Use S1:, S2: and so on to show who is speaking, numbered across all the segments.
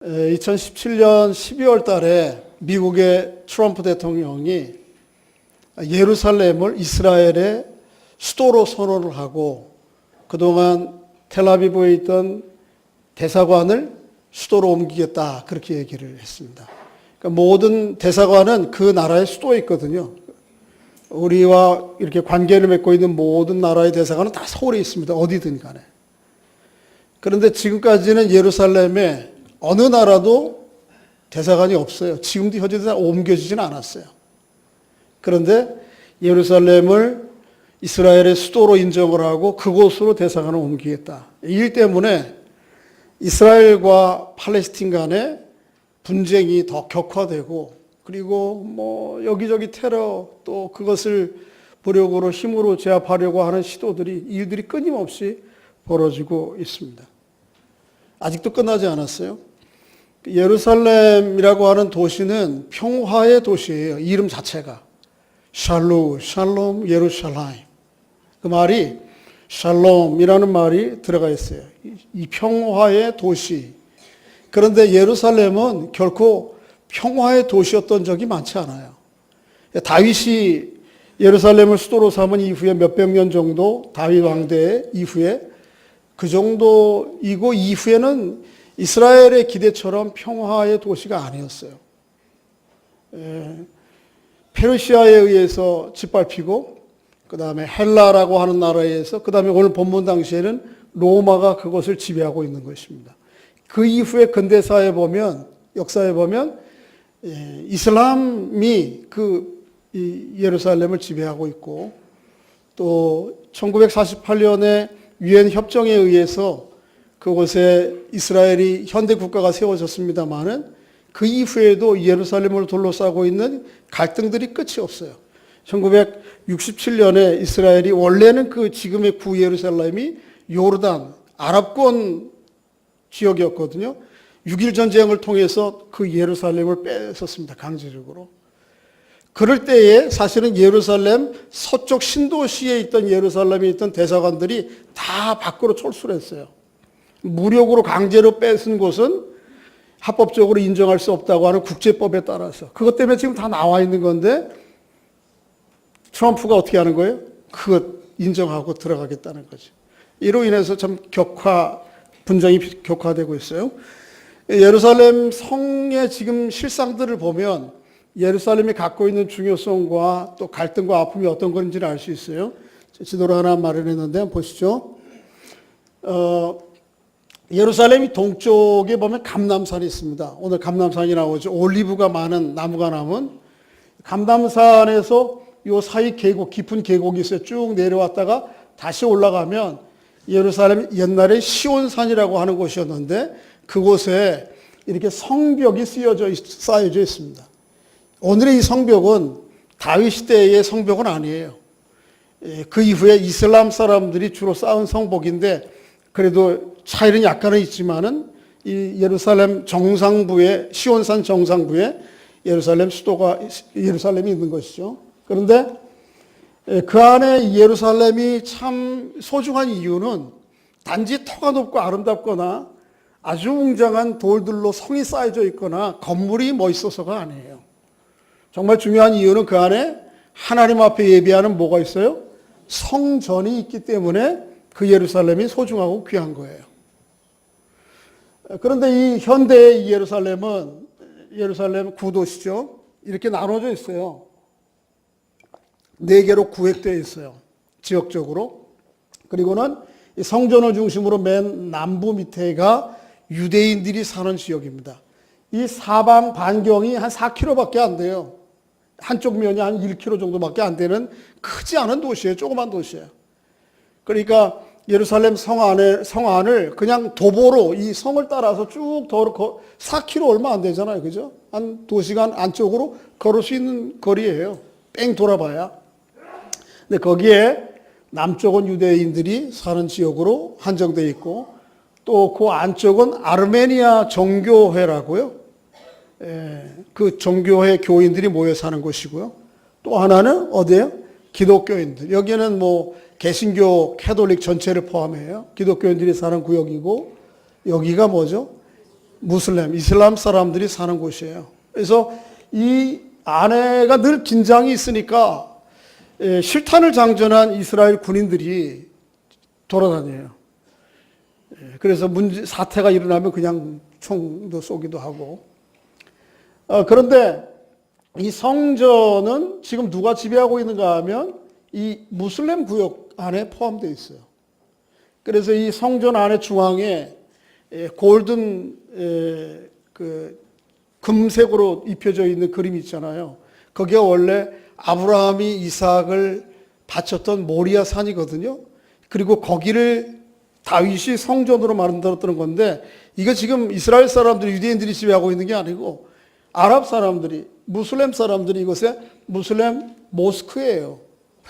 S1: 2017년 12월 달에 미국의 트럼프 대통령이 예루살렘을 이스라엘의 수도로 선언을 하고 그동안 텔아비브에 있던 대사관을 수도로 옮기겠다 그렇게 얘기를 했습니다. 그러니까 모든 대사관은 그 나라의 수도에 있거든요. 우리와 이렇게 관계를 맺고 있는 모든 나라의 대사관은 다 서울에 있습니다. 어디든 간에. 그런데 지금까지는 예루살렘에 어느 나라도 대사관이 없어요. 지금도 현재 옮겨지지는 않았어요. 그런데 예루살렘을 이스라엘의 수도로 인정을 하고 그곳으로 대사관을 옮기겠다. 이 일 때문에 이스라엘과 팔레스틴 간의 분쟁이 더 격화되고 그리고 여기저기 테러 또 그것을武力으로 힘으로 제압하려고 하는 일들이 끊임없이 벌어지고 있습니다. 아직도 끝나지 않았어요. 예루살렘이라고 하는 도시는 평화의 도시예요. 이름 자체가. 샬롬, 예루살렘. 그 말이 샬롬이라는 말이 들어가 있어요. 이 평화의 도시. 그런데 예루살렘은 결코 평화의 도시였던 적이 많지 않아요. 다윗이 예루살렘을 수도로 삼은 이후에 몇백 년 정도 다윗 왕대 이후에 그 정도이고 이후에는 이스라엘의 기대처럼 평화의 도시가 아니었어요. 페르시아에 의해서 짓밟히고 그 다음에 헬라라고 하는 나라에 의해서 그 다음에 오늘 본문 당시에는 로마가 그것을 지배하고 있는 것입니다. 그 이후에 근대사에 보면 역사에 보면 이슬람이 예루살렘을 지배하고 있고 또 1948년에 유엔 협정에 의해서 그곳에 이스라엘이 현대 국가가 세워졌습니다마는 그 이후에도 예루살렘을 둘러싸고 있는 갈등들이 끝이 없어요. 1967년에 이스라엘이 원래는 지금의 구예루살렘이 요르단 아랍권 지역이었거든요. 6.1 전쟁을 통해서 그 예루살렘을 뺏었습니다. 강제적으로. 그럴 때에 사실은 예루살렘 서쪽 신도시에 있던 예루살렘에 있던 대사관들이 다 밖으로 철수를 했어요. 무력으로 강제로 뺏은 곳은 합법적으로 인정할 수 없다고 하는 국제법에 따라서. 그것 때문에 지금 다 나와 있는 건데 트럼프가 어떻게 하는 거예요? 그것 인정하고 들어가겠다는 거죠. 이로 인해서 참 분쟁이 격화되고 있어요. 예루살렘 성의 지금 실상들을 보면 예루살렘이 갖고 있는 중요성과 또 갈등과 아픔이 어떤 건지를 알 수 있어요. 지도를 하나 마련했는데 한번 보시죠. 예루살렘이 동쪽에 보면 감람산이 있습니다. 오늘 감람산이 나오죠. 올리브가 많은 나무가 남은 감람산에서 요 사이 계곡, 깊은 계곡이 있어요. 쭉 내려왔다가 다시 올라가면 예루살렘 옛날에 시온산이라고 하는 곳이었는데 그곳에 이렇게 성벽이 쌓여져 있습니다. 오늘의 이 성벽은 다윗 시대의 성벽은 아니에요. 그 이후에 이슬람 사람들이 주로 쌓은 성벽인데 그래도 차이는 약간은 있지만은 이 예루살렘 정상부에 시온산 정상부에 예루살렘이 있는 것이죠. 그런데 그 안에 예루살렘이 참 소중한 이유는 단지 터가 높고 아름답거나 아주 웅장한 돌들로 성이 쌓여져 있거나 건물이 멋있어서가 아니에요. 정말 중요한 이유는 그 안에 하나님 앞에 예배하는 뭐가 있어요? 성전이 있기 때문에 그 예루살렘이 소중하고 귀한 거예요. 그런데 이 현대의 예루살렘은 예루살렘 구도시죠. 이렇게 나눠져 있어요. 4개로 구획되어 있어요. 지역적으로. 그리고는 이 성전을 중심으로 맨 남부 밑에가 유대인들이 사는 지역입니다. 이 사방 반경이 한 4km밖에 안 돼요. 한쪽 면이 한 1km 정도밖에 안 되는 크지 않은 도시예요. 조그만 도시예요. 그러니까 예루살렘 성 안을 그냥 도보로 이 성을 따라서 쭉 4km 얼마 안 되잖아요. 그죠? 한 2시간 안쪽으로 걸을 수 있는 거리예요. 뺑 돌아봐야. 근데 거기에 남쪽은 유대인들이 사는 지역으로 한정되어 있고 또 그 안쪽은 아르메니아 정교회라고요. 그 정교회 교인들이 모여 사는 곳이고요. 또 하나는 어디예요? 기독교인들. 여기는 개신교, 캐톨릭 전체를 포함해요. 기독교인들이 사는 구역이고 여기가 뭐죠? 무슬림, 이슬람 사람들이 사는 곳이에요. 그래서 이 안에가 늘 긴장이 있으니까 실탄을 장전한 이스라엘 군인들이 돌아다녀요. 그래서 사태가 일어나면 그냥 총도 쏘기도 하고. 그런데 이 성전은 지금 누가 지배하고 있는가 하면 이 무슬림 구역 안에 포함되어 있어요. 그래서 이 성전 안에 중앙에 골든 그 금색으로 입혀져 있는 그림이 있잖아요. 거기가 원래 아브라함이 이삭을 바쳤던 모리아 산이거든요. 그리고 거기를 다윗이 성전으로 만들었던 건데, 이거 지금 이스라엘 사람들이, 유대인들이 지배하고 있는 게 아니고 아랍 사람들이, 무슬림 사람들이 이곳에 무슬림 모스크예요.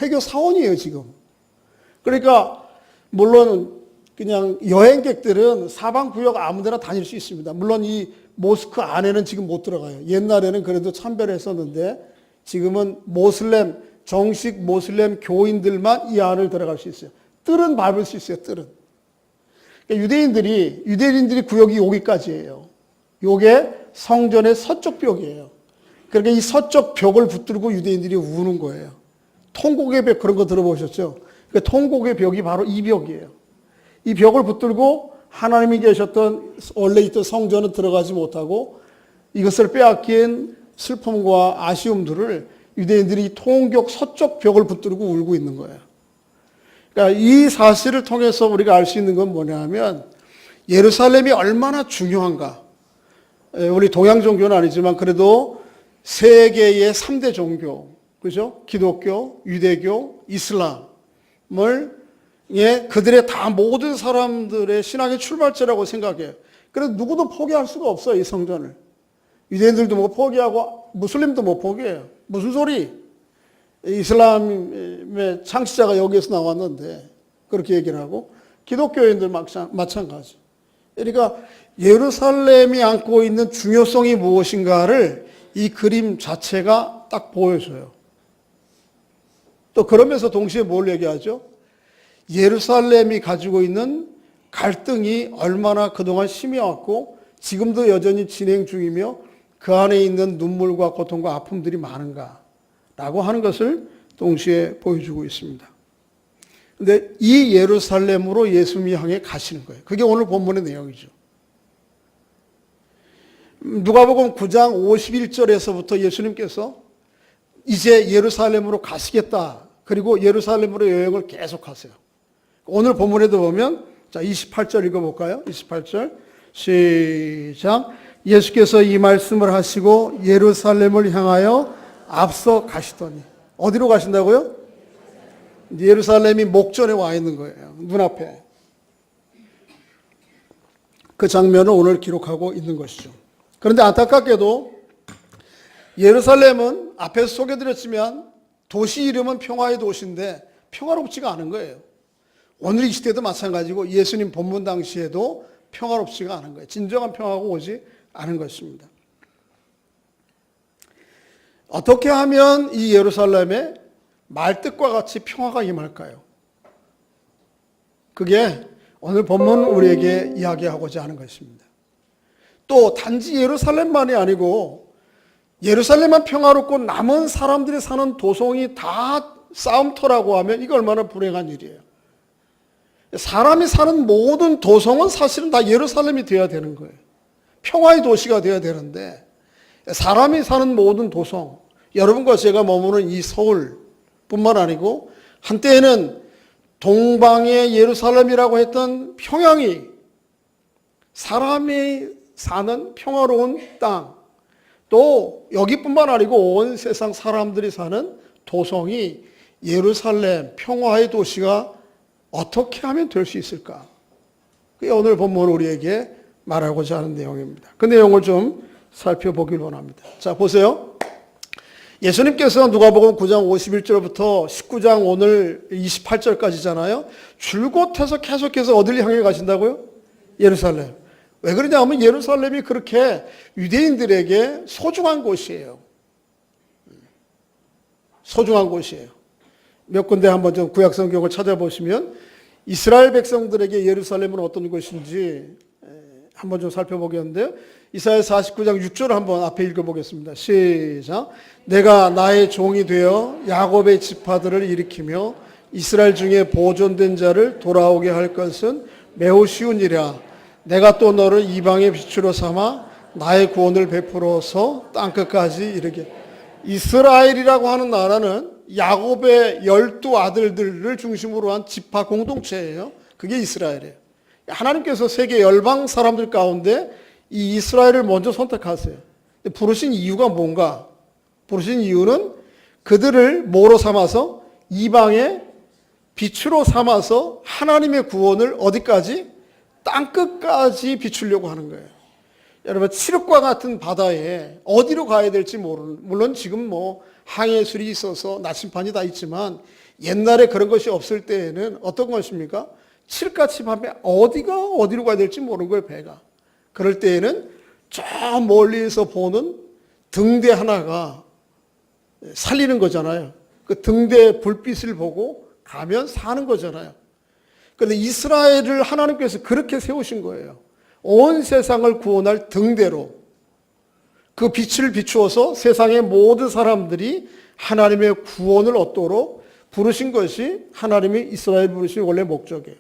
S1: 회교 사원이에요, 지금. 그러니까 물론 그냥 여행객들은 사방 구역 아무데나 다닐 수 있습니다. 물론 이 모스크 안에는 지금 못 들어가요. 옛날에는 그래도 참배했었는데 지금은 모슬렘, 정식 모슬렘 교인들만 이 안을 들어갈 수 있어요. 뜰은 밟을 수 있어요, 뜰은. 그러니까 유대인들이 구역이 여기까지예요. 요게 성전의 서쪽 벽이에요. 그러니까 이 서쪽 벽을 붙들고 유대인들이 우는 거예요. 통곡의 벽, 그런 거 들어보셨죠? 그러니까 통곡의 벽이 바로 이 벽이에요. 이 벽을 붙들고 하나님이 계셨던, 원래 있던 성전은 들어가지 못하고 이것을 빼앗긴 슬픔과 아쉬움들을 유대인들이 통곡 서쪽 벽을 붙들고 울고 있는 거예요. 그러니까 이 사실을 통해서 우리가 알 수 있는 건 뭐냐 하면 예루살렘이 얼마나 중요한가. 우리 동양 종교는 아니지만 그래도 세계의 3대 종교, 그죠? 기독교, 유대교, 이슬람을 그들의 다 모든 사람들의 신앙의 출발점이라고 생각해요. 그래서 누구도 포기할 수가 없어요, 이 성전을. 유대인들도 못 포기하고 무슬림도 못 포기해요. 무슨 소리? 이슬람의 창시자가 여기에서 나왔는데 그렇게 얘기를 하고, 기독교인들 마찬가지. 그러니까 예루살렘이 안고 있는 중요성이 무엇인가를 이 그림 자체가 딱 보여줘요. 또 그러면서 동시에 뭘 얘기하죠? 예루살렘이 가지고 있는 갈등이 얼마나 그동안 심해왔고 지금도 여전히 진행 중이며 그 안에 있는 눈물과 고통과 아픔들이 많은가라고 하는 것을 동시에 보여주고 있습니다. 그런데 이 예루살렘으로 예수님이 향해 가시는 거예요. 그게 오늘 본문의 내용이죠. 누가복음 9장 51절에서부터 예수님께서 이제 예루살렘으로 가시겠다. 그리고 예루살렘으로 여행을 계속하세요. 오늘 본문에도 보면, 자, 28절 읽어볼까요? 28절 시작. 예수께서 이 말씀을 하시고 예루살렘을 향하여 앞서 가시더니. 어디로 가신다고요? 예루살렘이 목전에 와 있는 거예요. 눈앞에. 그 장면을 오늘 기록하고 있는 것이죠. 그런데 안타깝게도 예루살렘은 앞에서 소개드렸지만 도시 이름은 평화의 도시인데 평화롭지가 않은 거예요. 오늘 이 시대도 마찬가지고 예수님 본문 당시에도 평화롭지가 않은 거예요. 진정한 평화가 오지 않은 것입니다. 어떻게 하면 이 예루살렘에 말뜻과 같이 평화가 임할까요? 그게 오늘 본문 우리에게 이야기하고자 하는 것입니다. 또 단지 예루살렘만이 아니고 예루살렘만 평화롭고 남은 사람들이 사는 도성이 다 싸움터라고 하면 이거 얼마나 불행한 일이에요. 사람이 사는 모든 도성은 사실은 다 예루살렘이 되어야 되는 거예요. 평화의 도시가 되어야 되는데 사람이 사는 모든 도성, 여러분과 제가 머무는 이 서울뿐만 아니고 한때에는 동방의 예루살렘이라고 했던 평양이 사람이 사는 평화로운 땅, 또 여기뿐만 아니고 온 세상 사람들이 사는 도성이 예루살렘, 평화의 도시가 어떻게 하면 될 수 있을까? 그게 오늘 본문 우리에게 말하고자 하는 내용입니다. 그 내용을 좀 살펴보길 원합니다. 자, 보세요. 예수님께서 누가복음 9장 51절부터 19장 오늘 28절까지잖아요. 줄곧 해서 계속해서 어디를 향해 가신다고요? 예루살렘. 왜 그러냐 하면 예루살렘이 그렇게 유대인들에게 소중한 곳이에요. 소중한 곳이에요. 몇 군데 한번 좀 구약성경을 찾아보시면 이스라엘 백성들에게 예루살렘은 어떤 곳인지 한번 좀 살펴보겠는데요. 이사야 49장 6절을 한번 앞에 읽어보겠습니다. 시작. 내가 나의 종이 되어 야곱의 지파들을 일으키며 이스라엘 중에 보존된 자를 돌아오게 할 것은 매우 쉬운 일이라. 내가 또 너를 이방의 빛으로 삼아 나의 구원을 베풀어서 땅끝까지 이르게. 이스라엘이라고 하는 나라는 야곱의 12아들들을 중심으로 한 지파 공동체예요. 그게 이스라엘이에요. 하나님께서 세계 열방 사람들 가운데 이 이스라엘을 먼저 선택하세요. 부르신 이유가 뭔가? 부르신 이유는 그들을 뭐로 삼아서? 이방의 빛으로 삼아서 하나님의 구원을 어디까지? 땅끝까지 비추려고 하는 거예요. 여러분, 칠흑과 같은 바다에 어디로 가야 될지 모르는, 물론 지금 뭐 항해술이 있어서 나침반이 다 있지만 옛날에 그런 것이 없을 때에는 어떤 것입니까? 칠흑같이 밤에 어디로 가야 될지 모르는 거예요, 배가. 그럴 때에는 저 멀리에서 보는 등대 하나가 살리는 거잖아요. 그 등대 불빛을 보고 가면 사는 거잖아요. 그런데 이스라엘을 하나님께서 그렇게 세우신 거예요. 온 세상을 구원할 등대로 그 빛을 비추어서 세상의 모든 사람들이 하나님의 구원을 얻도록 부르신 것이 하나님이 이스라엘 부르신 원래 목적이에요.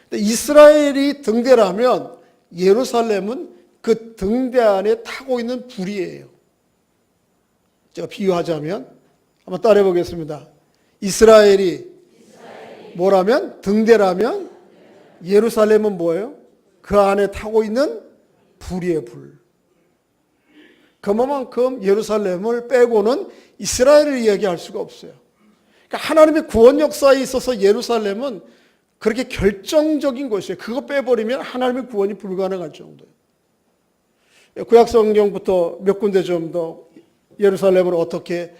S1: 근데 이스라엘이 등대라면 예루살렘은 그 등대 안에 타고 있는 불이에요. 제가 비유하자면 한번 따라해 보겠습니다. 이스라엘이 뭐라면? 등대라면 예루살렘은 뭐예요? 그 안에 타고 있는 불이에요, 불. 그만큼 예루살렘을 빼고는 이스라엘을 이야기할 수가 없어요. 그러니까 하나님의 구원 역사에 있어서 예루살렘은 그렇게 결정적인 것이에요. 그거 빼버리면 하나님의 구원이 불가능할 정도예요. 구약 성경부터 몇 군데 좀 더 예루살렘을 어떻게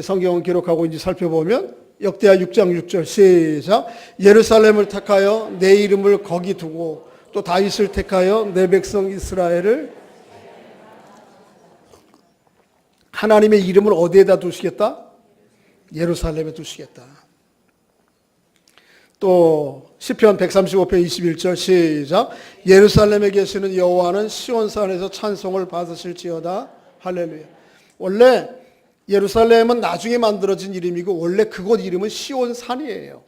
S1: 성경은 기록하고 있는지 살펴보면 역대하 6장 6절 시작. 예루살렘을 택하여 내 이름을 거기 두고 또 다윗을 택하여 내 백성 이스라엘을 하나님의 이름을 어디에다 두시겠다? 예루살렘에 두시겠다. 또 시편 135편 21절 시작. 예루살렘에 계시는 여호와는 시온산에서 찬송을 받으실지어다. 할렐루야. 원래 예루살렘은 나중에 만들어진 이름이고 원래 그곳 이름은 시온산이에요.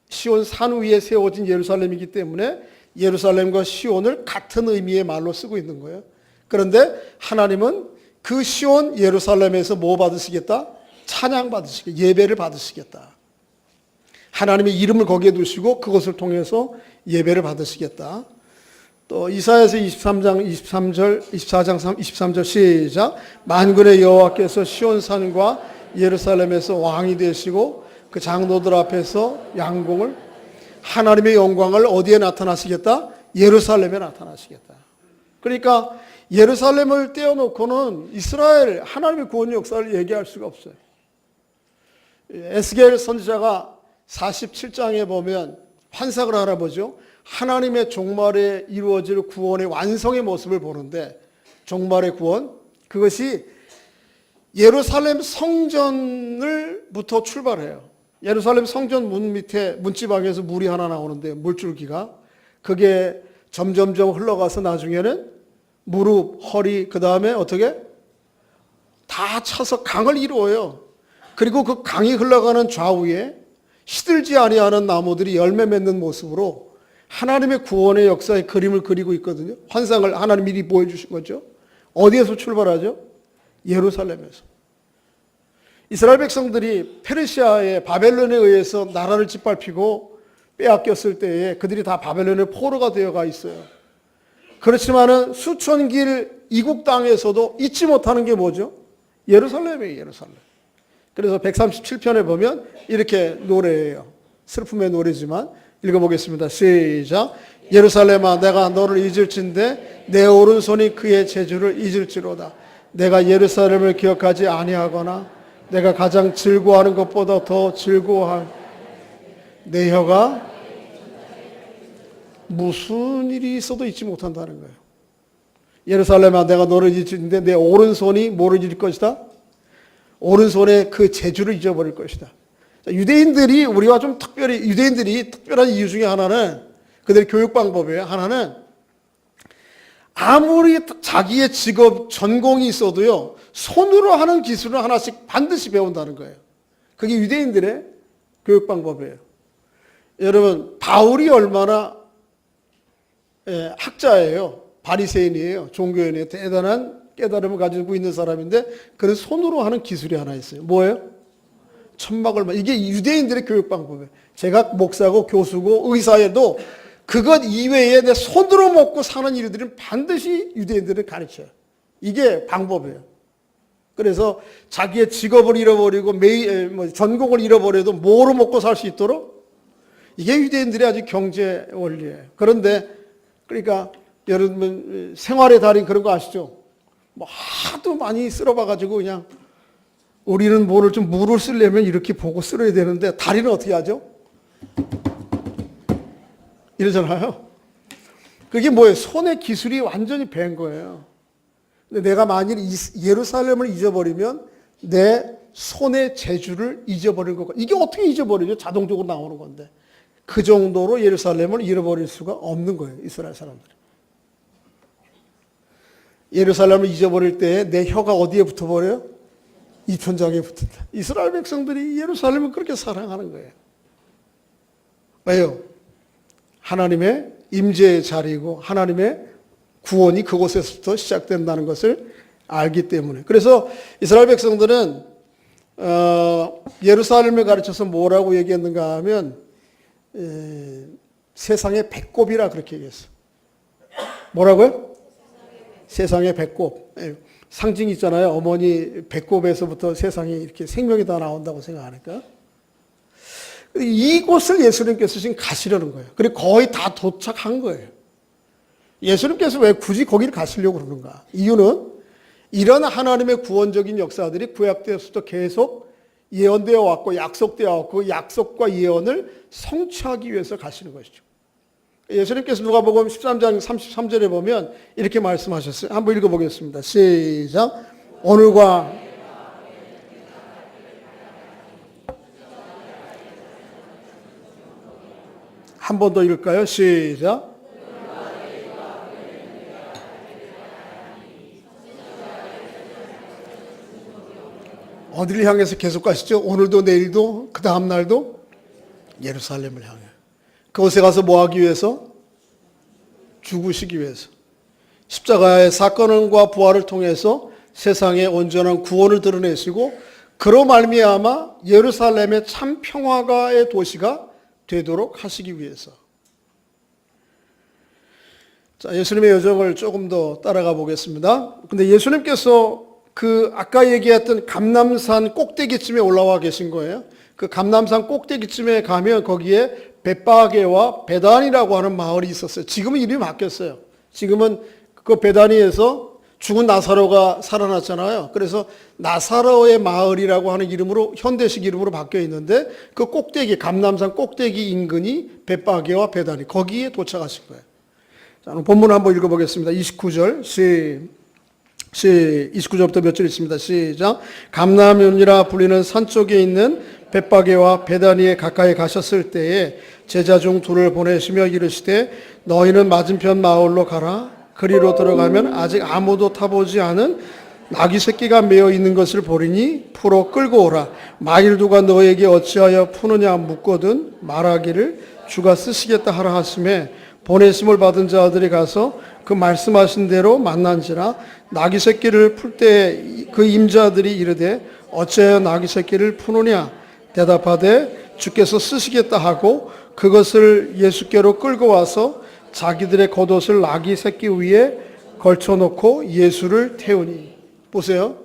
S1: 시온산 위에 세워진 예루살렘이기 때문에 예루살렘과 시온을 같은 의미의 말로 쓰고 있는 거예요. 그런데 하나님은 그 시온 예루살렘에서 뭐 받으시겠다? 찬양 받으시겠다. 예배를 받으시겠다. 하나님의 이름을 거기에 두시고 그것을 통해서 예배를 받으시겠다. 또 이사야서 24장 23절 시작. 만군의 여호와께서 시온산과 예루살렘에서 왕이 되시고 그 장로들 앞에서 양공을 하나님의 영광을 어디에 나타나시겠다? 예루살렘에 나타나시겠다. 그러니까 예루살렘을 떼어놓고는 이스라엘 하나님의 구원 역사를 얘기할 수가 없어요. 에스겔 선지자가 47장에 보면 환상을 알아보죠. 하나님의 종말에 이루어질 구원의 완성의 모습을 보는데 종말의 구원 그것이 예루살렘 성전을부터 출발해요. 예루살렘 성전 문 밑에 문지방에서 물이 하나 나오는데 물줄기가 그게 점점점 흘러가서 나중에는 무릎, 허리 그 다음에 어떻게 다 차서 강을 이루어요. 그리고 그 강이 흘러가는 좌우에 시들지 아니하는 나무들이 열매 맺는 모습으로 하나님의 구원의 역사의 그림을 그리고 있거든요. 환상을 하나님 미리 보여주신 거죠. 어디에서 출발하죠? 예루살렘에서. 이스라엘 백성들이 페르시아의 바벨론에 의해서 나라를 짓밟히고 빼앗겼을 때에 그들이 다 바벨론의 포로가 되어가 있어요. 그렇지만은 수천 길 이국 땅에서도 잊지 못하는 게 뭐죠? 예루살렘이에요, 예루살렘. 그래서 137편에 보면 이렇게 노래해요. 슬픔의 노래지만 읽어보겠습니다. 시작. 예루살렘아 내가 너를 잊을진데 내 오른손이 그의 재주를 잊을지로다. 내가 예루살렘을 기억하지 아니하거나 내가 가장 즐거워하는 것보다 더 즐거워할 내 혀가 무슨 일이 있어도 잊지 못한다는 거예요. 예루살렘아 내가 너를 잊을진데 내 오른손이 뭐를 잊을 것이다? 오른손에 그 재주를 잊어버릴 것이다. 유대인들이 우리와 좀 유대인들이 특별한 이유 중에 하나는 그들의 교육 방법이에요. 하나는 아무리 자기의 직업, 전공이 있어도요, 손으로 하는 기술을 하나씩 반드시 배운다는 거예요. 그게 유대인들의 교육 방법이에요. 여러분, 바울이 얼마나 학자예요. 바리새인이에요. 종교인이에요. 대단한 깨달음을 가지고 있는 사람인데, 그는 손으로 하는 기술이 하나 있어요. 뭐예요? 천막을, 이게 유대인들의 교육 방법이에요. 제가 목사고 교수고 의사에도 그것 이외에 내 손으로 먹고 사는 일들은 반드시 유대인들은 가르쳐요. 이게 방법이에요. 그래서 자기의 직업을 잃어버리고 전공을 잃어버려도 뭐로 먹고 살 수 있도록, 이게 유대인들의 아주 경제 원리예요. 그런데 그러니까 여러분 생활의 달인 그런 거 아시죠? 뭐 하도 많이 쓸어봐가지고 그냥 우리는 뭐를 좀 물을 쓰려면 이렇게 보고 쓸어야 되는데 달인은 어떻게 하죠? 이러잖아요. 그게 뭐예요? 손의 기술이 완전히 밴 거예요. 근데 내가 만일 예루살렘을 잊어버리면 내 손의 재주를 잊어버린 거고, 이게 어떻게 잊어버리죠? 자동적으로 나오는 건데. 그 정도로 예루살렘을 잃어버릴 수가 없는 거예요, 이스라엘 사람들이. 예루살렘을 잊어버릴 때 내 혀가 어디에 붙어버려요? 이 천장에 붙는다. 이스라엘 백성들이 예루살렘을 그렇게 사랑하는 거예요. 왜요? 하나님의 임재의 자리이고 하나님의 구원이 그곳에서부터 시작된다는 것을 알기 때문에. 그래서 이스라엘 백성들은 예루살렘을 가르쳐서 뭐라고 얘기했는가 하면 세상의 배꼽이라 그렇게 얘기했어. 뭐라고요? 세상의 배꼽. 상징 있잖아요. 어머니 배꼽에서부터 세상에 이렇게 생명이 다 나온다고 생각하니까. 이곳을 예수님께서 지금 가시려는 거예요. 그리고 거의 다 도착한 거예요. 예수님께서 왜 굳이 거기를 가시려고 그러는가? 이유는 이런 하나님의 구원적인 역사들이 구약 때부터 계속 예언되어 왔고 약속되어 왔고 약속과 예언을 성취하기 위해서 가시는 것이죠. 예수님께서 누가복음 13장 33절에 보면 이렇게 말씀하셨어요. 한번 읽어보겠습니다. 시작. 오늘과 한 번 더 읽을까요? 시작. 어디를 향해서 계속 가시죠? 오늘도 내일도 그 다음 날도 예루살렘을 향해. 그곳에 가서 뭐 하기 위해서? 죽으시기 위해서. 십자가의 사건과 부활을 통해서 세상의 온전한 구원을 드러내시고 그로 말미암아 예루살렘의 참 평화가의 도시가 되도록 하시기 위해서. 자, 예수님의 여정을 조금 더 따라가 보겠습니다. 근데 예수님께서 그 아까 얘기했던 감람산 꼭대기쯤에 올라와 계신 거예요. 그 감람산 꼭대기쯤에 가면 거기에 벳바게와 베단이라고 하는 마을이 있었어요. 지금은 이름이 바뀌었어요. 지금은 그 베다니에서 죽은 나사로가 살아났잖아요. 그래서 나사로의 마을이라고 하는 이름으로 현대식 이름으로 바뀌어 있는데 그 꼭대기 감람산 꼭대기 인근이 벳바게와 베다니 거기에 도착하신 거예요. 자, 본문 한번 읽어보겠습니다. 29절 29절부터 몇 절 있습니다. 시작. 감람산이라 불리는 산 쪽에 있는 벳바게와 베다니에 가까이 가셨을 때에 제자 중 둘을 보내시며 이르시되 너희는 맞은편 마을로 가라. 그리로 들어가면 아직 아무도 타보지 않은 나귀 새끼가 메어 있는 것을 보리니 풀어 끌고 오라. 마일두가 너에게 어찌하여 푸느냐 묻거든 말하기를 주가 쓰시겠다 하라 하심에 보내심을 받은 자들이 가서 그 말씀하신 대로 만난지라. 나귀 새끼를 풀 때 그 임자들이 이르되 어찌하여 나귀 새끼를 푸느냐 대답하되 주께서 쓰시겠다 하고 그것을 예수께로 끌고 와서 자기들의 겉옷을 나귀 새끼 위에 걸쳐놓고 예수를 태우니. 보세요.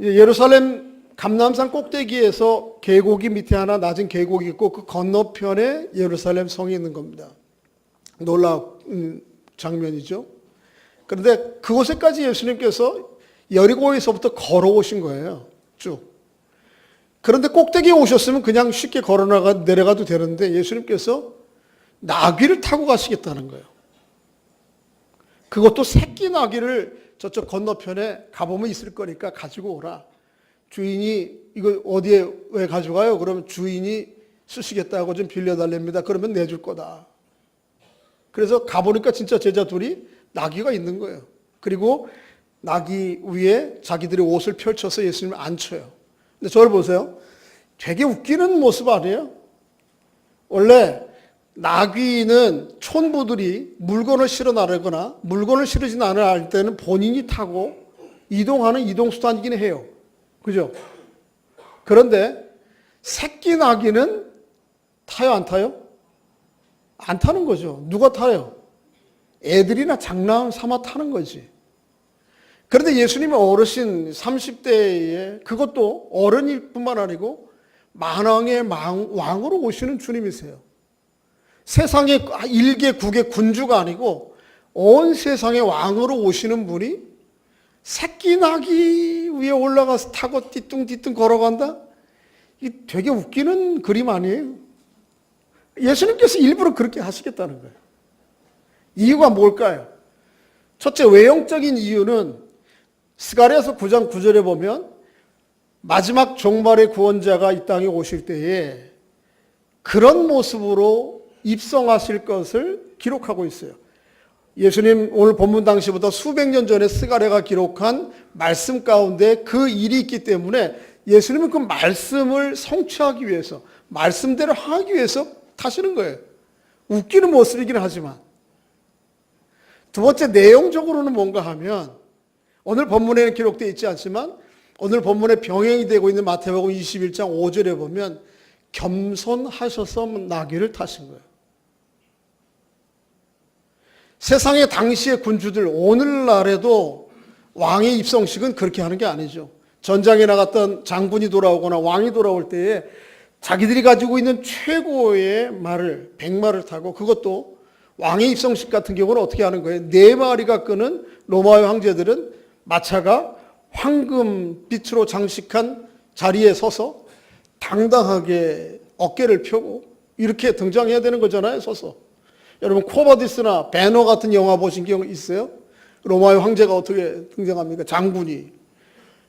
S1: 예루살렘 감람산 꼭대기에서 계곡이 밑에 하나 낮은 계곡이 있고 그 건너편에 예루살렘 성이 있는 겁니다. 놀라운 장면이죠. 그런데 그곳에까지 예수님께서 여리고에서부터 걸어오신 거예요. 쭉. 그런데 꼭대기에 오셨으면 그냥 쉽게 내려가도 되는데 예수님께서 나귀를 타고 가시겠다는 거예요. 그것도 새끼 나귀를 저쪽 건너편에 가보면 있을 거니까 가지고 오라. 주인이 이거 어디에 왜 가져가요? 그러면 주인이 쓰시겠다고 좀 빌려달랍니다. 그러면 내줄 거다. 그래서 가보니까 진짜 제자 둘이 나귀가 있는 거예요. 그리고 나귀 위에 자기들의 옷을 펼쳐서 예수님을 앉혀요. 근데 저를 보세요. 되게 웃기는 모습 아니에요? 원래 나귀는 촌부들이 물건을 실어 나르거나 물건을 실으지 않을 때는 본인이 타고 이동하는 이동수단이긴 해요. 그죠? 그런데 새끼 나귀는 타요, 안 타요? 안 타는 거죠. 누가 타요? 애들이나 장난 삼아 타는 거지. 그런데 예수님이 어르신 30대에 그것도 어른일 뿐만 아니고 만왕의 왕으로 오시는 주님이세요. 세상의 일개 국의 군주가 아니고 온 세상의 왕으로 오시는 분이 새끼 나귀 위에 올라가서 타고 띠뚱띠뚱 걸어간다? 이게 되게 웃기는 그림 아니에요? 예수님께서 일부러 그렇게 하시겠다는 거예요. 이유가 뭘까요? 첫째, 외형적인 이유는 스가랴서 9장 9절에 보면 마지막 종말의 구원자가 이 땅에 오실 때에 그런 모습으로 입성하실 것을 기록하고 있어요. 예수님 오늘 본문 당시보다 수백 년 전에 스가랴가 기록한 말씀 가운데 그 일이 있기 때문에 예수님은 그 말씀을 성취하기 위해서, 말씀대로 하기 위해서 타시는 거예요. 웃기는 모습이긴 하지만. 두 번째, 내용적으로는 뭔가 하면 오늘 본문에는 기록되어 있지 않지만 오늘 본문에 병행이 되고 있는 마태복음 21장 5절에 보면 겸손하셔서 나귀를 타신 거예요. 세상의 당시의 군주들, 오늘날에도 왕의 입성식은 그렇게 하는 게 아니죠. 전장에 나갔던 장군이 돌아오거나 왕이 돌아올 때에 자기들이 가지고 있는 최고의 말을, 백마를 타고, 그것도 왕의 입성식 같은 경우는 어떻게 하는 거예요? 네 마리가 끄는 로마의 황제들은 마차가 황금빛으로 장식한 자리에 서서 당당하게 어깨를 펴고 이렇게 등장해야 되는 거잖아요, 서서. 여러분 코바디스나 배너 같은 영화 보신 적 있어요? 로마의 황제가 어떻게 등장합니까? 장군이.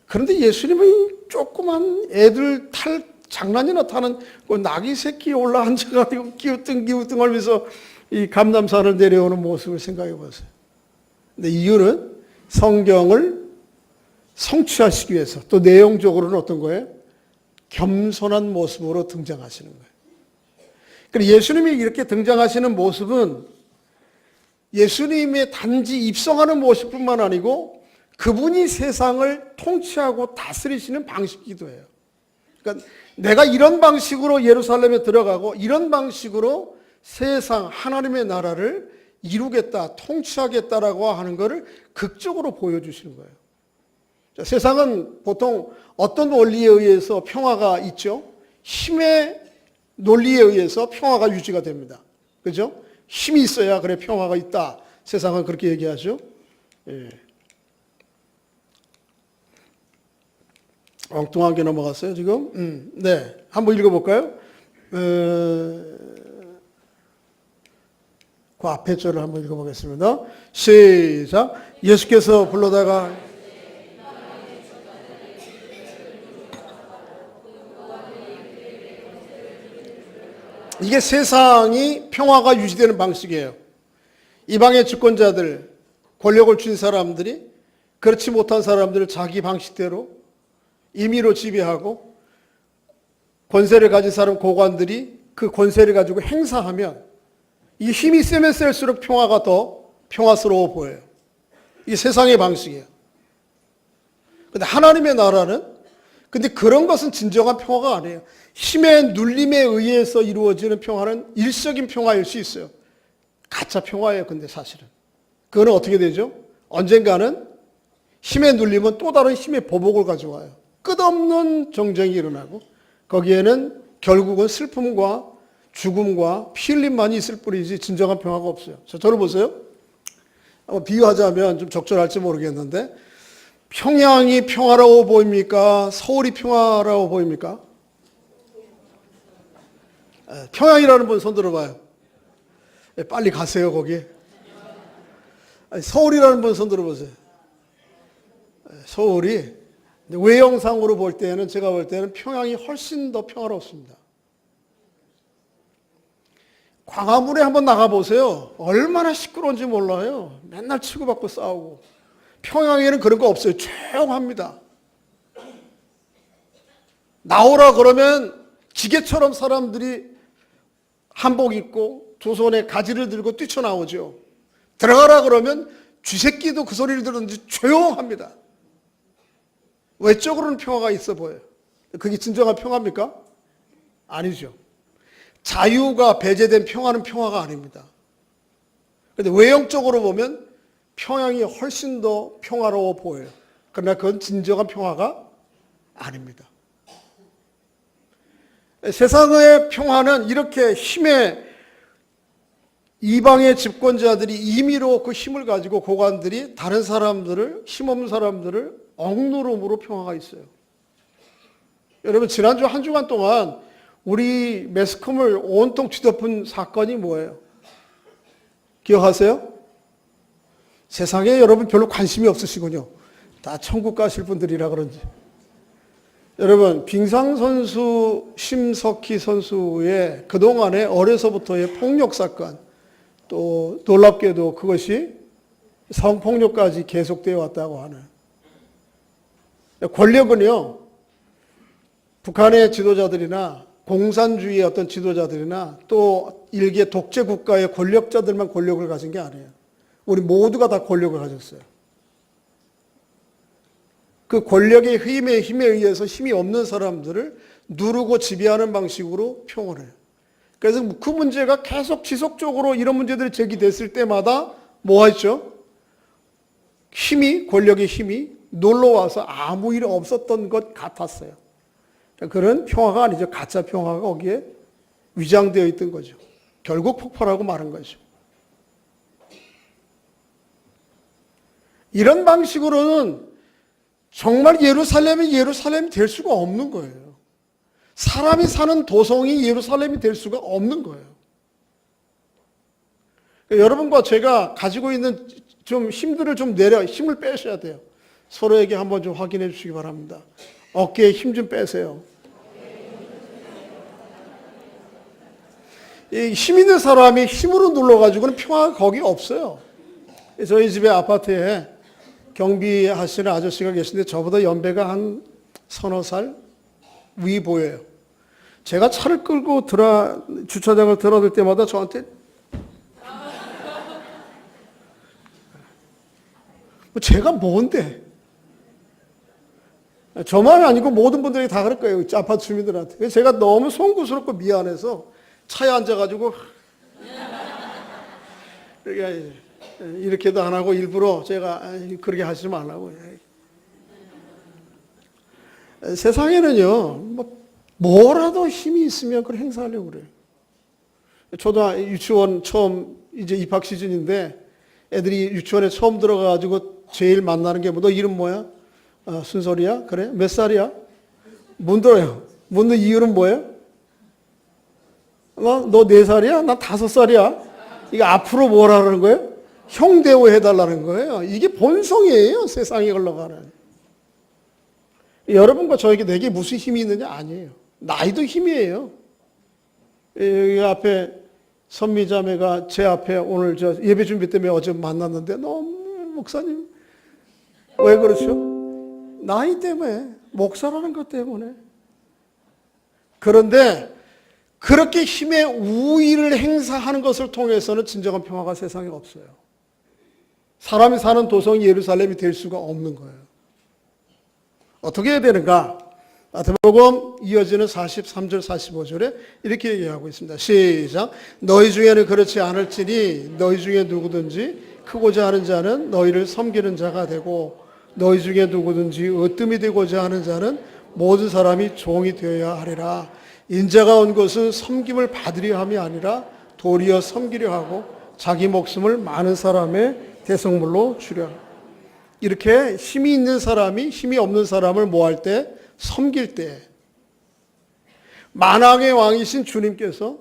S1: 그런데 예수님은 조그만 애들 탈 장난이나 타는 그 나귀 새끼에 올라 앉아가지고 기우뚱기우뚱 하면서 이 감람산을 내려오는 모습을 생각해 보세요. 근데 이유는 성경을 성취하시기 위해서, 또 내용적으로는 어떤 거예요? 겸손한 모습으로 등장하시는 거예요. 그리고 예수님이 이렇게 등장하시는 모습은 예수님의 단지 입성하는 모습뿐만 아니고 그분이 세상을 통치하고 다스리시는 방식이기도 해요. 그러니까 내가 이런 방식으로 예루살렘에 들어가고 이런 방식으로 세상 하나님의 나라를 이루겠다, 통치하겠다라고 하는 것을 극적으로 보여주시는 거예요. 자, 세상은 보통 어떤 원리에 의해서 평화가 있죠? 힘의 논리에 의해서 평화가 유지가 됩니다. 그죠? 힘이 있어야 그래 평화가 있다. 세상은 그렇게 얘기하죠. 예. 엉뚱하게 넘어갔어요 지금. 네, 한번 읽어볼까요? 그 앞에 절을 한번 읽어보겠습니다. 시작. 예수께서 불러다가 이게 세상이 평화가 유지되는 방식이에요. 이방의 주권자들, 권력을 쥔 사람들이 그렇지 못한 사람들을 자기 방식대로 임의로 지배하고 권세를 가진 사람 고관들이 그 권세를 가지고 행사하면 이 힘이 세면 셀수록 평화가 더 평화스러워 보여요. 이게 세상의 방식이에요. 근데 하나님의 나라는 근데 그런 것은 진정한 평화가 아니에요. 힘의 눌림에 의해서 이루어지는 평화는 일시적인 평화일 수 있어요. 가짜 평화예요. 근데 사실은. 그거는 어떻게 되죠? 언젠가는 힘의 눌림은 또 다른 힘의 보복을 가져와요. 끝없는 정쟁이 일어나고 거기에는 결국은 슬픔과 죽음과 피 흘림만이 있을 뿐이지 진정한 평화가 없어요. 자, 저를 보세요. 한번 비유하자면 좀 적절할지 모르겠는데 평양이 평화로워 보입니까? 서울이 평화로워 보입니까? 평양이라는 분 손 들어봐요. 빨리 가세요 거기. 서울이라는 분 손 들어보세요. 서울이 외형상으로 볼 때는 제가 볼 때는 평양이 훨씬 더 평화롭습니다. 광화문에 한번 나가보세요. 얼마나 시끄러운지 몰라요. 맨날 치고받고 싸우고. 평양에는 그런 거 없어요. 조용합니다. 나오라 그러면 기계처럼 사람들이 한복 입고 두 손에 가지를 들고 뛰쳐나오죠. 들어가라 그러면 쥐새끼도 그 소리를 들었는지 조용합니다. 외적으로는 평화가 있어 보여요. 그게 진정한 평화입니까? 아니죠. 자유가 배제된 평화는 평화가 아닙니다. 그런데 외형적으로 보면 평양이 훨씬 더 평화로워 보여요. 그러나 그건 진정한 평화가 아닙니다. 세상의 평화는 이렇게 힘의 이방의 집권자들이 임의로 그 힘을 가지고 고관들이 다른 사람들을, 힘없는 사람들을 억누름으로 평화가 있어요. 여러분, 지난주 한 주간 동안 우리 매스컴을 온통 뒤덮은 사건이 뭐예요? 기억하세요? 세상에 여러분 별로 관심이 없으시군요. 다 천국 가실 분들이라 그런지. 여러분, 빙상 선수 심석희 선수의 그동안의 어려서부터의 폭력 사건, 또 놀랍게도 그것이 성폭력까지 계속되어 왔다고 하는. 권력은요, 북한의 지도자들이나 공산주의의 어떤 지도자들이나 또 일개 독재 국가의 권력자들만 권력을 가진 게 아니에요. 우리 모두가 다 권력을 가졌어요. 그 권력의 힘에 의해서 힘이 없는 사람들을 누르고 지배하는 방식으로 평온해요. 그래서 그 문제가 계속 지속적으로 이런 문제들이 제기됐을 때마다 뭐가 있죠? 권력의 힘이 놀러와서 아무 일 없었던 것 같았어요. 그런 평화가 아니죠. 가짜 평화가 거기에 위장되어 있던 거죠. 결국 폭발하고 마는 거죠. 이런 방식으로는 정말 예루살렘이 될 수가 없는 거예요. 사람이 사는 도성이 예루살렘이 될 수가 없는 거예요. 여러분과 제가 가지고 있는 좀 힘들을 힘을 빼셔야 돼요. 서로에게 한번 좀 확인해 주시기 바랍니다. 어깨에 힘 좀 빼세요. 이 힘 있는 사람이 힘으로 눌러가지고는 평화가 거기 없어요. 저희 집에 아파트에 경비하시는 아저씨가 계신데 저보다 연배가 한 서너 살 위 보여요. 제가 차를 끌고 주차장을 들어들 때마다 저한테 제가 뭔데? 저만 아니고 모든 분들이 다 그럴 거예요. 아파트 주민들한테. 제가 너무 송구스럽고 미안해서 차에 앉아가지고 이렇게도 안 하고 일부러 제가 그렇게 하지 말라고. 세상에는요, 뭐라도 힘이 있으면 그걸 행사하려고 그래요. 유치원 처음 이제 입학 시즌인데 애들이 유치원에 처음 들어가가지고 제일 만나는 게 너 이름 뭐야? 순설이야? 그래? 몇 살이야? 묻어요. 묻는 이유는 뭐예요? 너 4살이야? 나 5살이야? 이게 앞으로 뭐라 그러는 거예요? 형 대우해달라는 거예요. 이게 본성이에요. 세상에 흘러가는. 여러분과 저에게 내게 무슨 힘이 있느냐? 아니에요. 나이도 힘이에요. 여기 앞에 선미자매가 제 앞에 오늘 예배 준비 때문에 어제 만났는데 너무 목사님 왜 그렇죠? 나이 때문에, 목사라는 것 때문에. 그런데 그렇게 힘의 우위를 행사하는 것을 통해서는 진정한 평화가 세상에 없어요. 사람이 사는 도성이 예루살렘이 될 수가 없는 거예요. 어떻게 해야 되는가? 마태복음 이어지는 43절 45절에 이렇게 얘기하고 있습니다. 시작. 너희 중에는 그렇지 않을지니 너희 중에 누구든지 크고자 하는 자는 너희를 섬기는 자가 되고 너희 중에 누구든지 으뜸이 되고자 하는 자는 모든 사람이 종이 되어야 하리라. 인자가 온 것은 섬김을 받으려 함이 아니라 도리어 섬기려 하고 자기 목숨을 많은 사람의 대성물로 주려 합니다. 이렇게 힘이 있는 사람이 힘이 없는 사람을 뭐 할 때? 섬길 때. 만왕의 왕이신 주님께서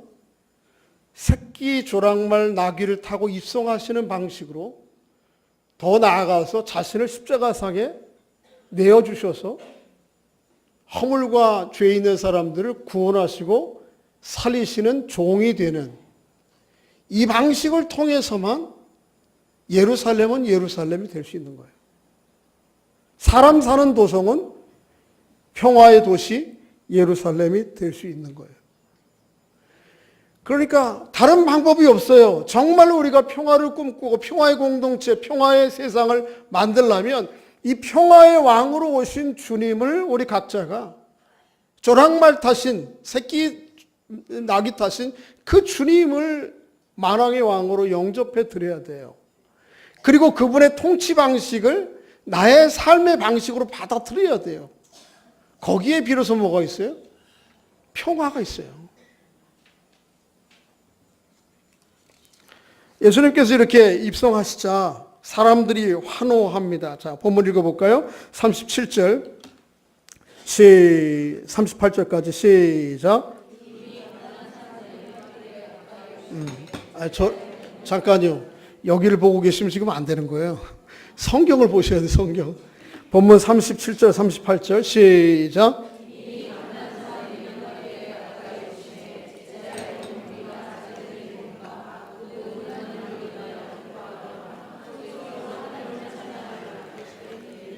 S1: 새끼 조랑말 나귀를 타고 입성하시는 방식으로 더 나아가서 자신을 십자가상에 내어주셔서 허물과 죄 있는 사람들을 구원하시고 살리시는 종이 되는 이 방식을 통해서만 예루살렘은 예루살렘이 될 수 있는 거예요. 사람 사는 도성은 평화의 도시 예루살렘이 될 수 있는 거예요. 그러니까 다른 방법이 없어요. 정말로 우리가 평화를 꿈꾸고 평화의 공동체, 평화의 세상을 만들려면 이 평화의 왕으로 오신 주님을 우리 각자가 조랑말 타신, 새끼 낙이 타신 그 주님을 만왕의 왕으로 영접해 드려야 돼요. 그리고 그분의 통치 방식을 나의 삶의 방식으로 받아들여야 돼요. 거기에 비로소 뭐가 있어요? 평화가 있어요. 예수님께서 이렇게 입성하시자 사람들이 환호합니다. 자, 본문 읽어볼까요? 37절, 38절까지 시작. 잠깐요. 여기를 보고 계시면 지금 안 되는 거예요. 성경을 보셔야 돼요, 성경. 본문 37절, 38절, 시작.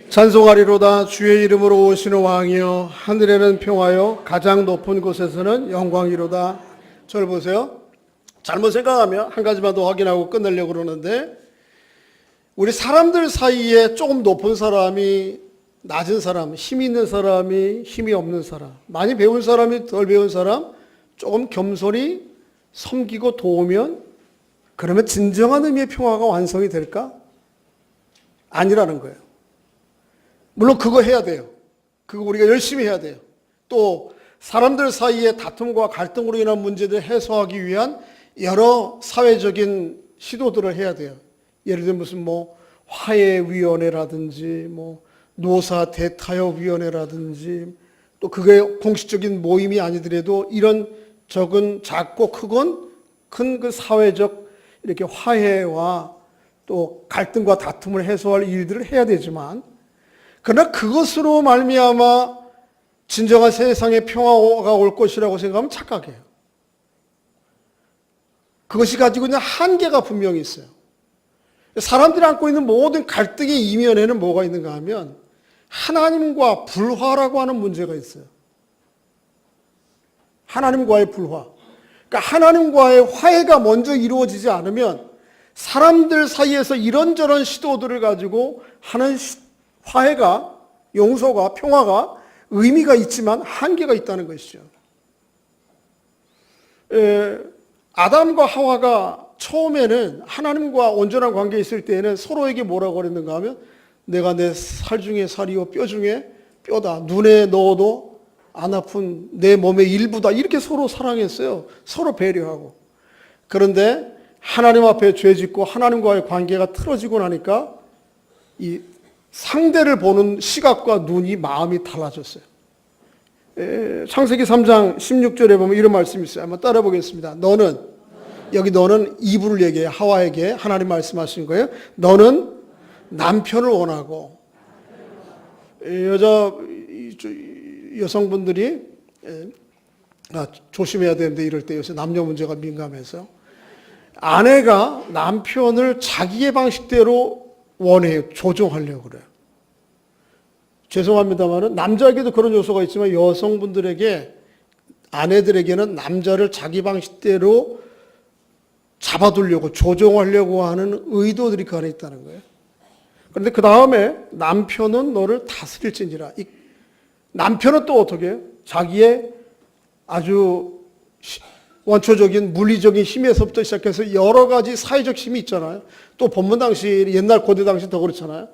S1: 찬송하리로다 주의 이름으로 오시는 왕이여 하늘에는 평화요 가장 높은 곳에서는 영광이로다. 저를 보세요. 잘못 생각하면 한 가지만 더 확인하고 끝내려고 그러는데 우리 사람들 사이에 조금 높은 사람이 낮은 사람, 힘이 있는 사람이 힘이 없는 사람, 많이 배운 사람이 덜 배운 사람, 조금 겸손히 섬기고 도우면 그러면 진정한 의미의 평화가 완성이 될까? 아니라는 거예요. 물론 그거 해야 돼요. 그거 우리가 열심히 해야 돼요. 또 사람들 사이에 다툼과 갈등으로 인한 문제들을 해소하기 위한 여러 사회적인 시도들을 해야 돼요. 예를 들면 무슨 화해위원회라든지 노사 대타협위원회라든지 또 그게 공식적인 모임이 아니더라도 이런 적은 작고 크건 큰 그 사회적 이렇게 화해와 또 갈등과 다툼을 해소할 일들을 해야 되지만 그러나 그것으로 말미암아 진정한 세상의 평화가 올 것이라고 생각하면 착각해요. 그것이 가지고 있는 한계가 분명히 있어요. 사람들이 안고 있는 모든 갈등의 이면에는 뭐가 있는가 하면 하나님과 불화라고 하는 문제가 있어요. 하나님과의 불화. 그러니까 하나님과의 화해가 먼저 이루어지지 않으면 사람들 사이에서 이런저런 시도들을 가지고 하는 화해가, 용서가, 평화가 의미가 있지만 한계가 있다는 것이죠. 아담과 하와가 처음에는 하나님과 온전한 관계에 있을 때에는 서로에게 뭐라고 그랬는가 하면 내가 내 살 중에 살이요 뼈 중에 뼈다. 눈에 넣어도 안 아픈 내 몸의 일부다. 이렇게 서로 사랑했어요. 서로 배려하고. 그런데 하나님 앞에 죄 짓고 하나님과의 관계가 틀어지고 나니까 이 상대를 보는 시각과 눈이 마음이 달라졌어요. 창세기 3장 16절에 보면 이런 말씀이 있어요. 한번 따라 보겠습니다. 여기 너는 이브를 얘기해 하와에게 하나님 말씀하신 거예요. 너는 남편을 원하고 여성분들이 조심해야 되는데 이럴 때 요새 남녀 문제가 민감해서 아내가 남편을 자기의 방식대로 원해요. 조종하려고 그래요. 죄송합니다만 남자에게도 그런 요소가 있지만 여성분들에게 아내들에게는 남자를 자기 방식대로 잡아두려고 조종하려고 하는 의도들이 그 안에 있다는 거예요. 그런데 그 다음에 남편은 너를 다스릴지니라. 남편은 또 어떻게 해요? 자기의 아주 원초적인 물리적인 힘에서부터 시작해서 여러 가지 사회적 힘이 있잖아요. 또 본문 당시 옛날 고대 당시 더 그렇잖아요.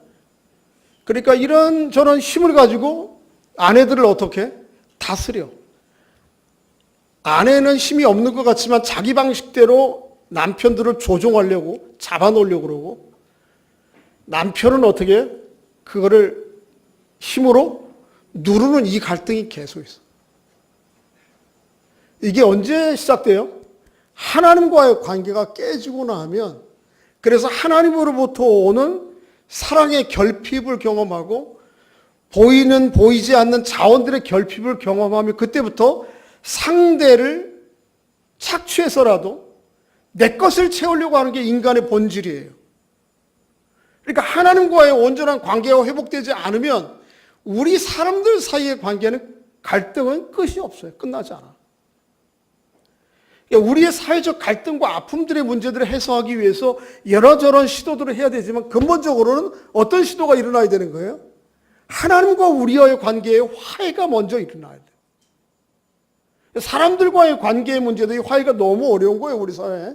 S1: 그러니까 이런 저런 힘을 가지고 아내들을 어떻게 다스려. 아내는 힘이 없는 것 같지만 자기 방식대로 남편들을 조종하려고 잡아놓으려고 그러고 남편은 어떻게 그거를 힘으로 누르는 이 갈등이 계속 있어. 이게 언제 시작돼요? 하나님과의 관계가 깨지고 나면 그래서 하나님으로부터 오는 사랑의 결핍을 경험하고 보이는 보이지 않는 자원들의 결핍을 경험하며 그때부터 상대를 착취해서라도 내 것을 채우려고 하는 게 인간의 본질이에요. 그러니까 하나님과의 온전한 관계가 회복되지 않으면 우리 사람들 사이의 관계는 갈등은 끝이 없어요. 끝나지 않아. 그러니까 우리의 사회적 갈등과 아픔들의 문제들을 해소하기 위해서 여러저런 시도들을 해야 되지만 근본적으로는 어떤 시도가 일어나야 되는 거예요? 하나님과 우리와의 관계에 화해가 먼저 일어나야 돼요. 사람들과의 관계의 문제도 이 화해가 너무 어려운 거예요, 우리 사회에.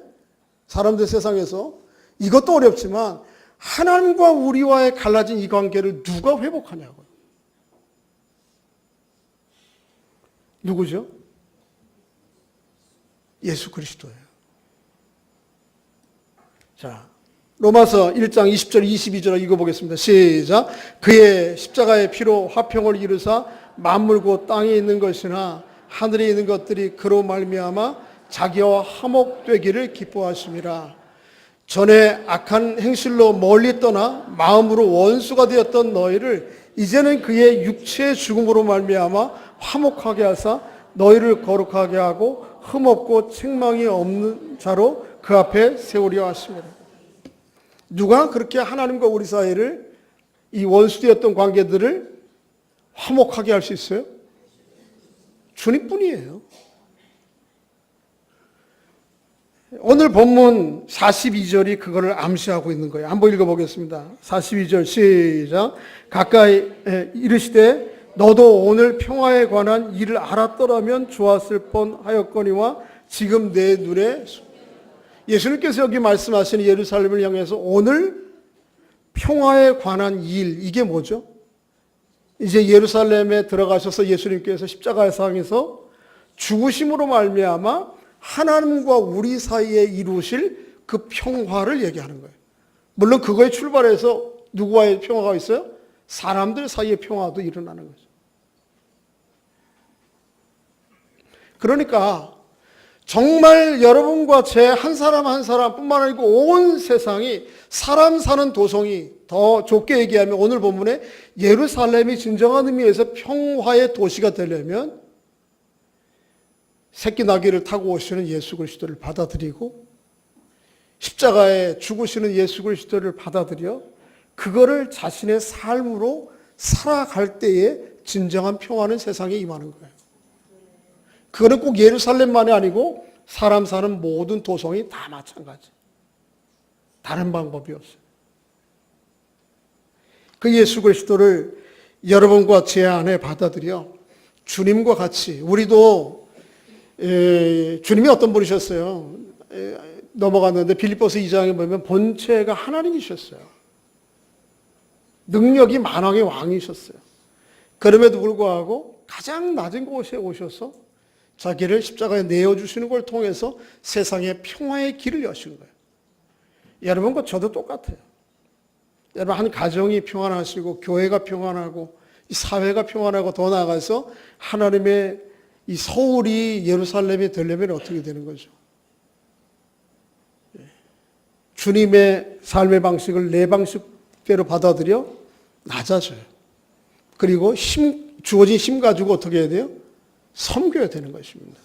S1: 사람들 세상에서. 이것도 어렵지만 하나님과 우리와의 갈라진 이 관계를 누가 회복하냐고요. 누구죠? 예수 그리스도예요. 자, 로마서 1장 20절 22절 읽어보겠습니다. 시작. 그의 십자가의 피로 화평을 이루사 만물 곧 땅에 있는 것이나 하늘에 있는 것들이 그로 말미암아 자기와 화목되기를 기뻐하심이라. 전에 악한 행실로 멀리 떠나 마음으로 원수가 되었던 너희를 이제는 그의 육체의 죽음으로 말미암아 화목하게 하사 너희를 거룩하게 하고 흠없고 책망이 없는 자로 그 앞에 세우려 하십니다. 누가 그렇게 하나님과 우리 사이를 이 원수되었던 관계들을 화목하게 할 수 있어요? 주님뿐이에요. 오늘 본문 42절이 그거를 암시하고 있는 거예요. 한번 읽어보겠습니다. 42절 시작. 가까이 이르시되 너도 오늘 평화에 관한 일을 알았더라면 좋았을 뻔하였거니와 지금 내 눈에 예수님께서 여기 말씀하시는 예루살렘을 향해서 오늘 평화에 관한 일, 이게 뭐죠? 이제 예루살렘에 들어가셔서 예수님께서 십자가의 상에서 죽으심으로 말미암아 하나님과 우리 사이에 이루실 그 평화를 얘기하는 거예요. 물론 그거에 출발해서 누구와의 평화가 있어요? 사람들 사이의 평화도 일어나는 거죠. 그러니까 정말 여러분과 제 한 사람 한 사람뿐만 아니고 온 세상이 사람 사는 도성이, 더 좁게 얘기하면 오늘 본문에 예루살렘이 진정한 의미에서 평화의 도시가 되려면 새끼 나귀를 타고 오시는 예수 그리스도를 받아들이고 십자가에 죽으시는 예수 그리스도를 받아들여 그거를 자신의 삶으로 살아갈 때에 진정한 평화는 세상에 임하는 거예요. 그거는 꼭 예루살렘만이 아니고 사람 사는 모든 도성이 다 마찬가지. 다른 방법이 없어요. 그 예수 그리스도를 여러분과 제 안에 받아들여 주님과 같이, 우리도 주님이 어떤 분이셨어요? 넘어갔는데 빌립보서 2장에 보면 본체가 하나님이셨어요. 능력이 만왕의 왕이셨어요. 그럼에도 불구하고 가장 낮은 곳에 오셔서 자기를 십자가에 내어주시는 걸 통해서 세상에 평화의 길을 여신 거예요. 여러분과 저도 똑같아요. 여러분 한 가정이 평안하시고 교회가 평안하고 이 사회가 평안하고 더 나아가서 하나님의 이 서울이 예루살렘이 되려면 어떻게 되는 거죠? 주님의 삶의 방식을 내 방식대로 받아들여 낮아져요. 그리고 주어진 힘 가지고 어떻게 해야 돼요? 섬겨야 되는 것입니다.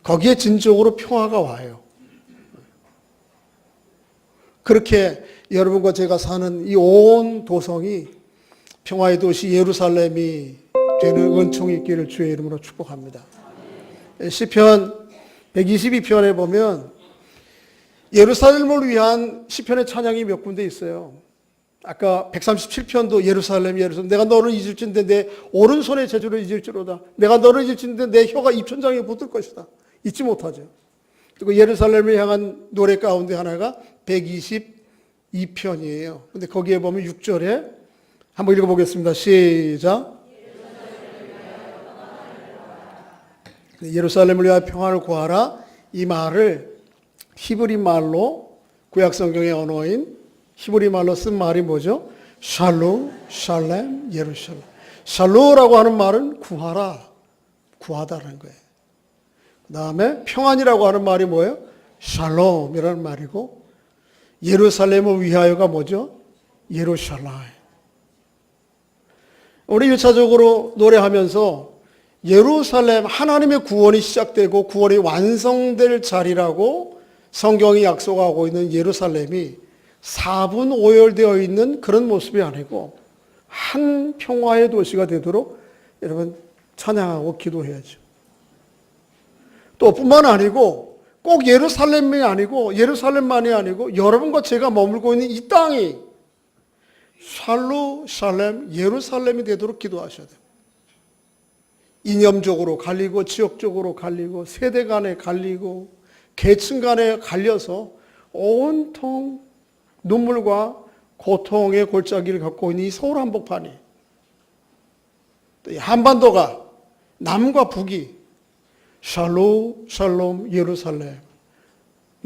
S1: 거기에 진정으로 평화가 와요. 그렇게 여러분과 제가 사는 이 온 도성이 평화의 도시 예루살렘이 되는 은총이 있기를 주의 이름으로 축복합니다. 시편 122편에 보면 예루살렘을 위한 시편의 찬양이 몇 군데 있어요. 아까 137편도 예루살렘 내가 너를 잊을진데 내 오른손의 재주를 잊을지로다. 내가 너를 잊을진데 내 혀가 입천장에 붙을 것이다. 잊지 못하죠. 그리고 예루살렘을 향한 노래 가운데 하나가 122편이에요. 근데 거기에 보면 6절에 한번 읽어보겠습니다. 시작. 예루살렘을 위하여 평화를 구하라. 이 말을 히브리 말로 구약성경의 언어인 히브리 말로 쓴 말이 뭐죠? 샬루, 샬렘, 예루살렘. 샬루라고 하는 말은 구하라, 구하다라는 거예요. 그 다음에 평안이라고 하는 말이 뭐예요? 샬롬이라는 말이고 예루살렘을 위하여가 뭐죠? 예루샬라임. 우리 1차적으로 노래하면서 예루살렘 하나님의 구원이 시작되고 구원이 완성될 자리라고 성경이 약속하고 있는 예루살렘이 4분 오열되어 있는 그런 모습이 아니고 한 평화의 도시가 되도록 여러분 찬양하고 기도해야죠. 또 뿐만 아니고 꼭 예루살렘만이 아니고 여러분과 제가 머물고 있는 이 땅이 샬루, 예루살렘이 되도록 기도하셔야 돼요. 이념적으로 갈리고 지역적으로 갈리고 세대 간에 갈리고 계층 간에 갈려서 온통 눈물과 고통의 골짜기를 갖고 있는 이 서울 한복판이 또 한반도가 남과 북이 샬롬 예루살렘이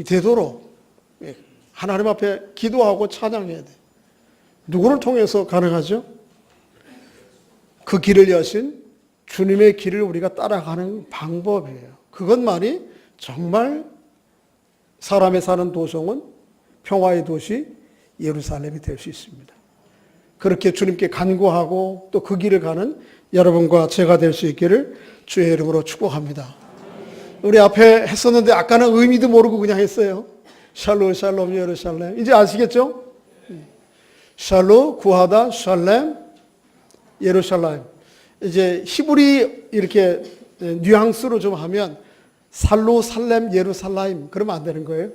S1: 되도록 하나님 앞에 기도하고 찬양해야 돼. 누구를 통해서 가능하죠? 그 길을 여신 주님의 길을 우리가 따라가는 방법이에요. 그것만이 정말 사람의 사는 도성은 평화의 도시 예루살렘이 될 수 있습니다. 그렇게 주님께 간구하고 또 그 길을 가는 여러분과 제가 될 수 있기를 주의 이름으로 축복합니다. 우리 앞에 했었는데 아까는 의미도 모르고 그냥 했어요. 샬롬 예루살렘. 이제 아시겠죠? 샬롬 구하다 샬렘 예루살렘. 이제 히브리 이렇게 뉘앙스로 좀 하면 살로 살렘 예루살렘 그러면 안 되는 거예요.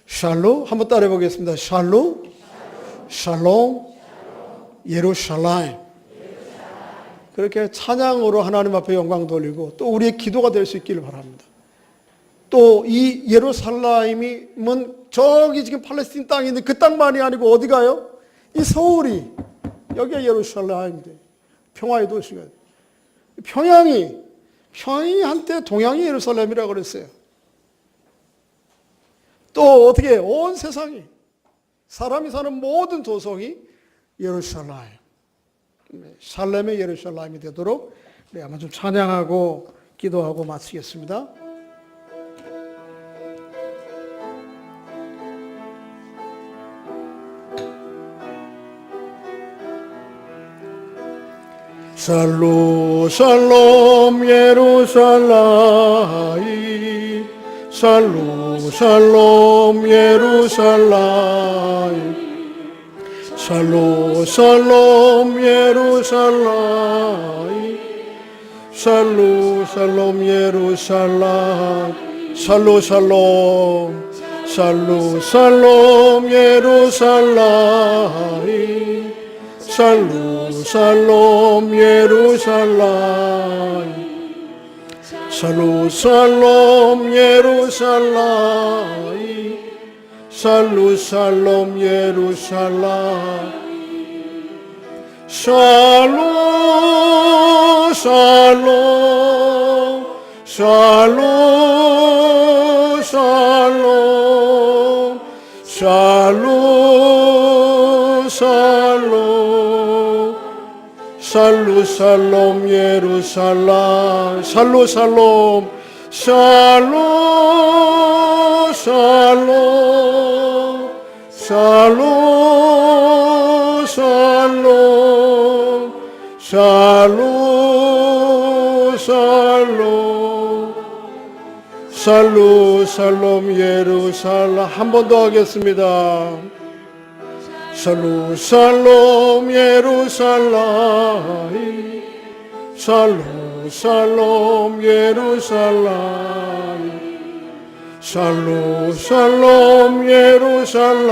S1: 샬롬 한번 따라해 보겠습니다. 샬롬 예루살렘. 그렇게 찬양으로 하나님 앞에 영광 돌리고 또 우리의 기도가 될 수 있기를 바랍니다. 또 이 예루살렘이면 저기 지금 팔레스틴 땅이 있는데 그 땅만이 아니고 어디 가요? 이 서울이 여기가 예루살렘인데 평화의 도시가 평양이 한때 동양이 예루살렘이라고 그랬어요. 또 어떻게 온 세상이 사람이 사는 모든 도성이 예루살렘 살렘의 예루살렘이 되도록 우리 한번 좀 찬양하고 기도하고 마치겠습니다. 샬롬 예루살렘 샬롬 예루살렘 샬롬 예루살렘 샬롬 예루살렘 샬롬 예루살렘 샬롬 예루살렘 샬롬 예루살렘 샬롬 예루살렘 샬롬 예루살렘 샬롬 예루살렘 한 번 더 하겠습니다. 샬롬 예루살렘 샬롬 예루살렘 샬롬 예루살렘 샬롬 예루살렘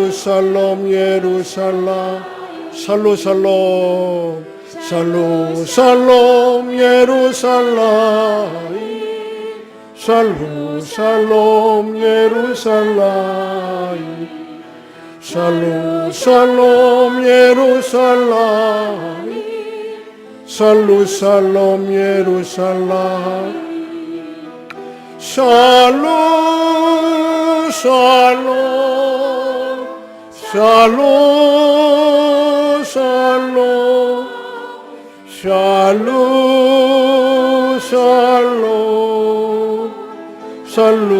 S1: 샬롬 예루살렘 샬롬 예루살렘 샬롬 예루살렘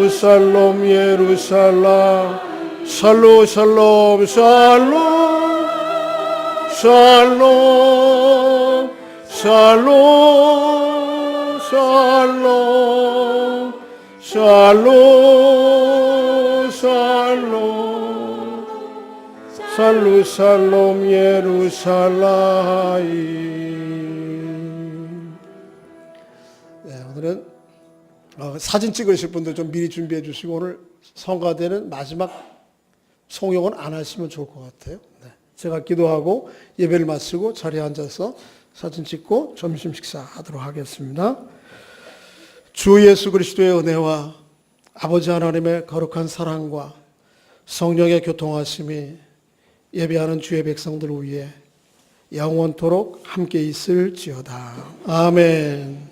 S1: 샬롬 예루살렘 샬롬 예루살렘 샬롬 샬롬 살루 샬롬 예루살렘. 네, 오늘은 사진 찍으실 분들 좀 미리 준비해 주시고 오늘 성가대는 마지막 송영은 안 하시면 좋을 것 같아요. 네, 제가 기도하고 예배를 마치고 자리에 앉아서 사진 찍고 점심 식사하도록 하겠습니다. 주 예수 그리스도의 은혜와 아버지 하나님의 거룩한 사랑과 성령의 교통하심이 예배하는 주의 백성들 위에 영원토록 함께 있을지어다. 아멘.